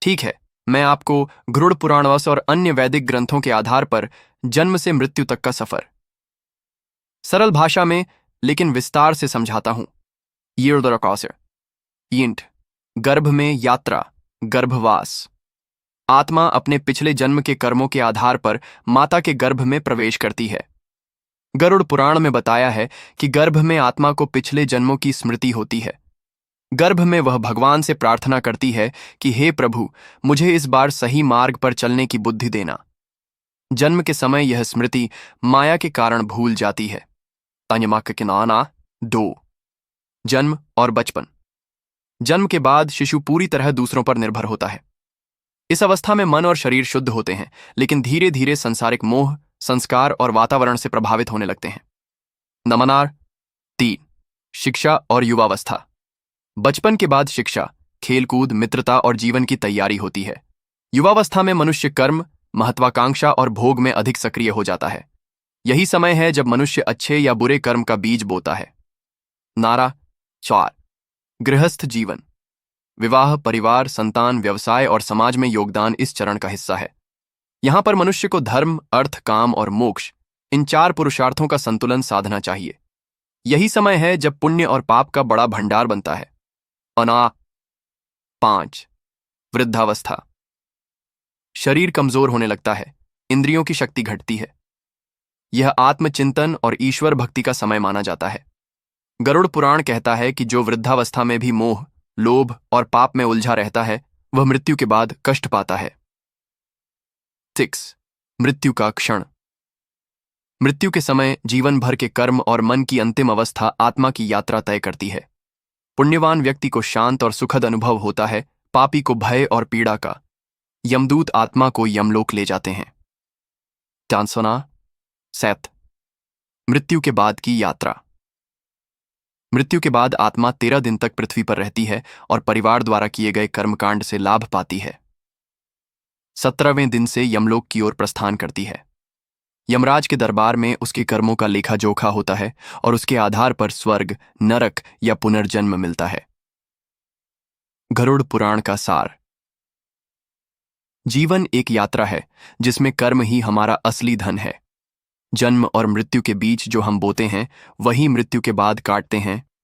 ठीक है, मैं आपको गरुड़ पुराणवश और अन्य वैदिक ग्रंथों के आधार पर जन्म से मृत्यु तक का सफर सरल भाषा में लेकिन विस्तार से समझाता हूं। यींट, गर्भ में यात्रा, गर्भवास। आत्मा अपने पिछले जन्म के कर्मों के आधार पर माता के गर्भ में प्रवेश करती है। गरुड़ पुराण में बताया है कि गर्भ में आत्मा को पिछले जन्मों की स्मृति होती है। गर्भ में वह भगवान से प्रार्थना करती है कि हे प्रभु, मुझे इस बार सही मार्ग पर चलने की बुद्धि देना। जन्म के समय यह स्मृति माया के कारण भूल जाती है। तन्यमाक के नाना 2। जन्म और बचपन। जन्म के बाद शिशु पूरी तरह दूसरों पर निर्भर होता है। इस अवस्था में मन और शरीर शुद्ध होते हैं, लेकिन धीरे धीरे सांसारिक मोह, संस्कार और वातावरण से प्रभावित होने लगते हैं। नमनार 3। शिक्षा और युवावस्था। बचपन के बाद शिक्षा, खेलकूद, मित्रता और जीवन की तैयारी होती है। युवावस्था में मनुष्य कर्म, महत्वाकांक्षा और भोग में अधिक सक्रिय हो जाता है। यही समय है जब मनुष्य अच्छे या बुरे कर्म का बीज बोता है। नारा 4। गृहस्थ जीवन। विवाह, परिवार, संतान, व्यवसाय और समाज में योगदान इस चरण का हिस्सा है। यहां पर मनुष्य को धर्म, अर्थ, काम और मोक्ष, इन 4 पुरुषार्थों का संतुलन साधना चाहिए। यही समय है जब पुण्य और पाप का बड़ा भंडार बनता है। 5। वृद्धावस्था। शरीर कमजोर होने लगता है, इंद्रियों की शक्ति घटती है। यह आत्मचिंतन और ईश्वर भक्ति का समय माना जाता है। गरुड़ पुराण कहता है कि जो वृद्धावस्था में भी मोह, लोभ और पाप में उलझा रहता है, वह मृत्यु के बाद कष्ट पाता है। 6। मृत्यु का क्षण। मृत्यु के समय जीवन भर के कर्म और मन की अंतिम अवस्था आत्मा की यात्रा तय करती है। पुण्यवान व्यक्ति को शांत और सुखद अनुभव होता है, पापी को भय और पीड़ा का। यमदूत आत्मा को यमलोक ले जाते हैं। 7। मृत्यु के बाद की यात्रा। मृत्यु के बाद आत्मा 13 दिन तक पृथ्वी पर रहती है और परिवार द्वारा किए गए कर्मकांड से लाभ पाती है। 17वें दिन से यमलोक की ओर प्रस्थान करती है। यमराज के दरबार में उसके कर्मों का लेखा जोखा होता है और उसके आधार पर स्वर्ग, नरक या पुनर्जन्म मिलता है। गरुड़ पुराण का सार। जीवन एक यात्रा है जिसमें कर्म ही हमारा असली धन है। जन्म और मृत्यु के बीच जो हम बोते हैं, वही मृत्यु के बाद काटते हैं